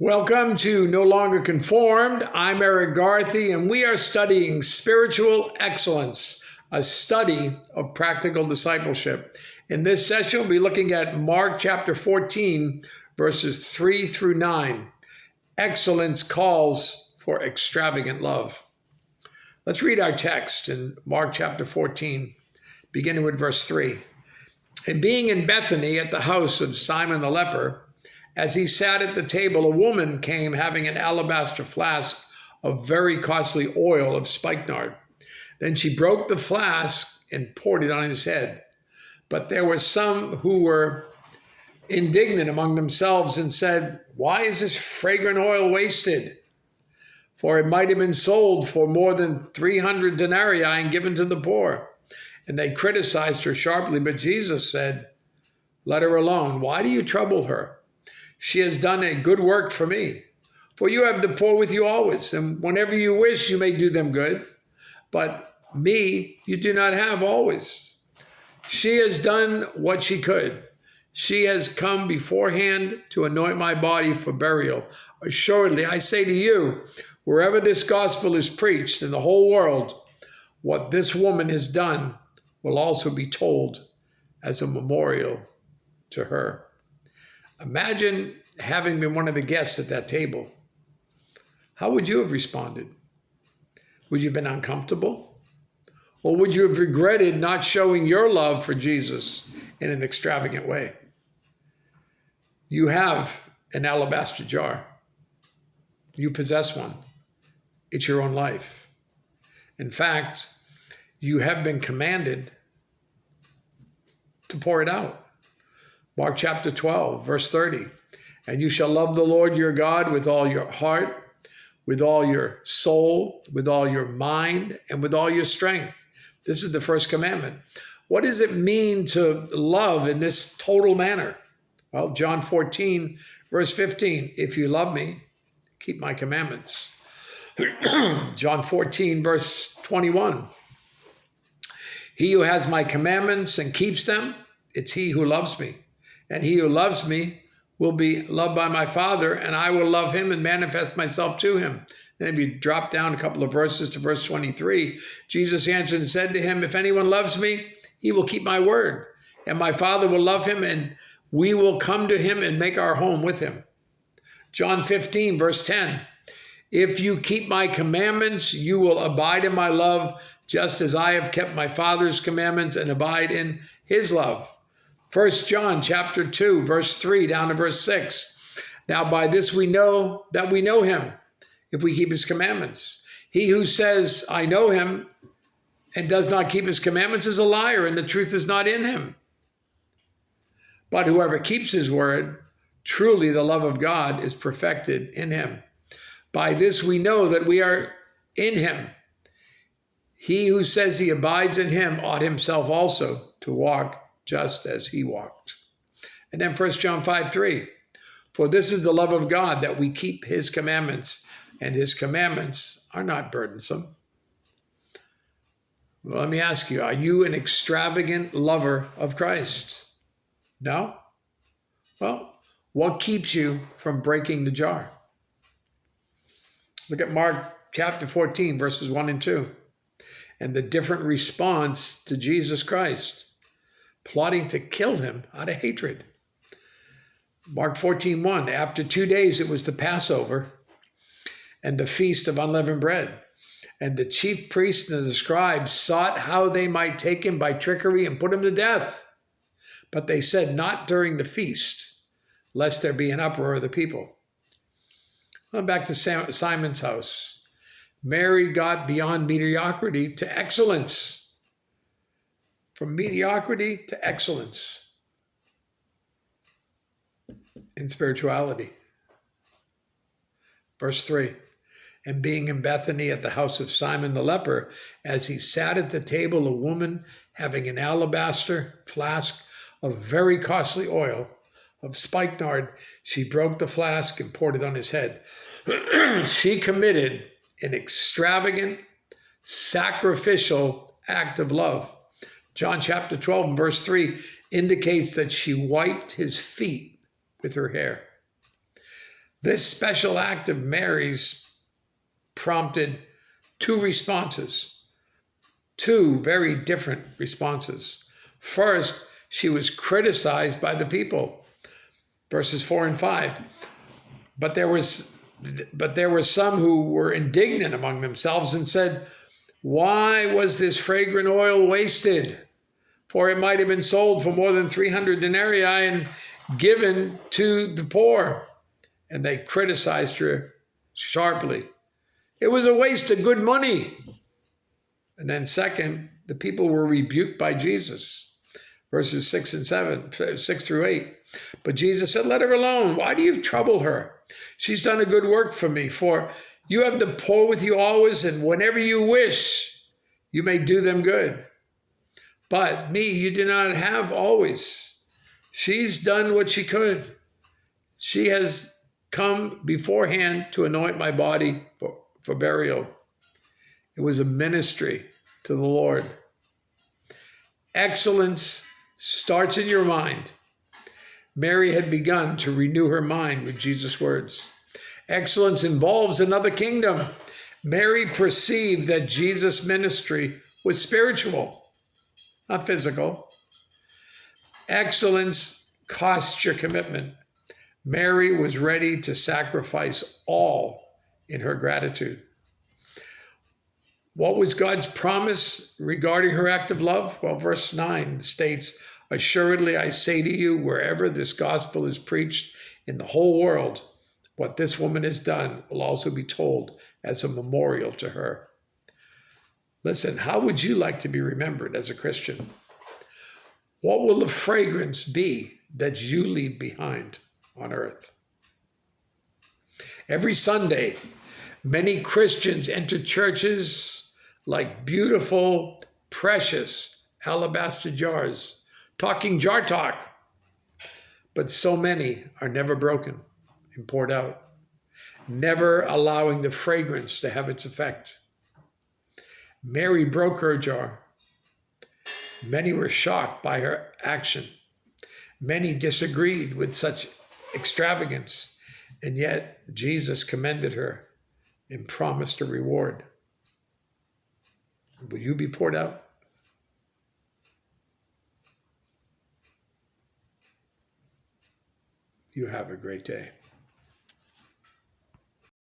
Welcome to No Longer Conformed. I'm Erik Garthe, and we are studying spiritual excellence, a study of practical discipleship. In this session, we'll be looking at Mark chapter 14, verses 3 through 9. Excellence calls for extravagant love. Let's read our text in Mark chapter 14, beginning with verse 3. And being in Bethany at the house of Simon the leper, as he sat at the table, a woman came having an alabaster flask of very costly oil of spikenard. Then she broke the flask and poured it on his head. But there were some who were indignant among themselves and said, "Why is this fragrant oil wasted? For it might have been sold for more than 300 denarii and given to the poor." And they criticized her sharply, but Jesus said, "Let her alone. Why do you trouble her? She has done a good work for me. For you have the poor with you always, and whenever you wish, you may do them good. But me you do not have always. She has done what she could. She has come beforehand to anoint my body for burial. Assuredly, I say to you, wherever this gospel is preached in the whole world, what this woman has done will also be told as a memorial to her." Imagine having been one of the guests at that table. How would you have responded? Would you have been uncomfortable? Or would you have regretted not showing your love for Jesus in an extravagant way? You have an alabaster jar. You possess one. It's your own life. In fact, you have been commanded to pour it out. Mark chapter 12, verse 30. And you shall love the Lord your God with all your heart, with all your soul, with all your mind, and with all your strength. This is the first commandment. What does it mean to love in this total manner? Well, John 14, verse 15. If you love me, keep my commandments. John 14, verse 21. He who has my commandments and keeps them, it's he who loves me. And he who loves me will be loved by my Father, and I will love him and manifest myself to him. Then if you drop down a couple of verses to verse 23, Jesus answered and said to him, if anyone loves me, he will keep my word. And my Father will love him, and we will come to him and make our home with him. John 15, verse 10. If you keep my commandments, you will abide in my love, just as I have kept my Father's commandments and abide in his love. 1 John chapter 2, verse 3 down to verse 6. Now by this we know that we know him, if we keep his commandments. He who says, I know him, and does not keep his commandments is a liar, and the truth is not in him. But whoever keeps his word, truly the love of God is perfected in him. By this we know that we are in him. He who says he abides in him ought himself also to walk just as he walked. And then 1 John 5, 3. For this is the love of God, that we keep his commandments, and his commandments are not burdensome. Well, let me ask you, are you an extravagant lover of Christ? No? Well, what keeps you from breaking the jar? Look at Mark chapter 14, verses 1 and 2, and the different response to Jesus Christ, plotting to kill him out of hatred. Mark 14:1, after 2 days it was the Passover and the feast of unleavened bread. And the chief priests and the scribes sought how they might take him by trickery and put him to death. But they said, not during the feast, lest there be an uproar of the people. Well, back to Simon's house. Mary got beyond mediocrity to excellence. From mediocrity to excellence in spirituality. Verse 3, and being in Bethany at the house of Simon the leper, as he sat at the table, a woman having an alabaster flask of very costly oil of spikenard, she broke the flask and poured it on his head. She committed an extravagant, sacrificial act of love. John chapter 12 and verse 3 indicates that she wiped his feet with her hair. This special act of Mary's prompted two responses, two very different responses. First, she was criticized by the people, verses 4 and 5. But there were some who were indignant among themselves and said, "Why was this fragrant oil wasted? For it might have been sold for more than 300 denarii and given to the poor." And they criticized her sharply. It was a waste of good money. And then second, the people were rebuked by Jesus. Verses 6 through 8. But Jesus said, "Let her alone. Why do you trouble her? She's done a good work for me. For you have the poor with you always, and whenever you wish, you may do them good. But me you do not have always. She's done what she could. She has come beforehand to anoint my body for burial." It was a ministry to the Lord. Excellence starts in your mind. Mary had begun to renew her mind with Jesus' words. Excellence involves another kingdom. Mary perceived that Jesus' ministry was spiritual, not physical. Excellence costs your commitment. Mary was ready to sacrifice all in her gratitude. What was God's promise regarding her act of love? Well, verse 9 states, "Assuredly, I say to you, wherever this gospel is preached in the whole world, what this woman has done will also be told as a memorial to her." Listen, how would you like to be remembered as a Christian? What will the fragrance be that you leave behind on earth? Every Sunday, many Christians enter churches like beautiful, precious alabaster jars, talking jar talk. But so many are never broken and poured out, never allowing the fragrance to have its effect. Mary broke her jar. Many were shocked by her action. Many disagreed with such extravagance, and yet Jesus commended her and promised a reward. Will you be poured out? You have a great day.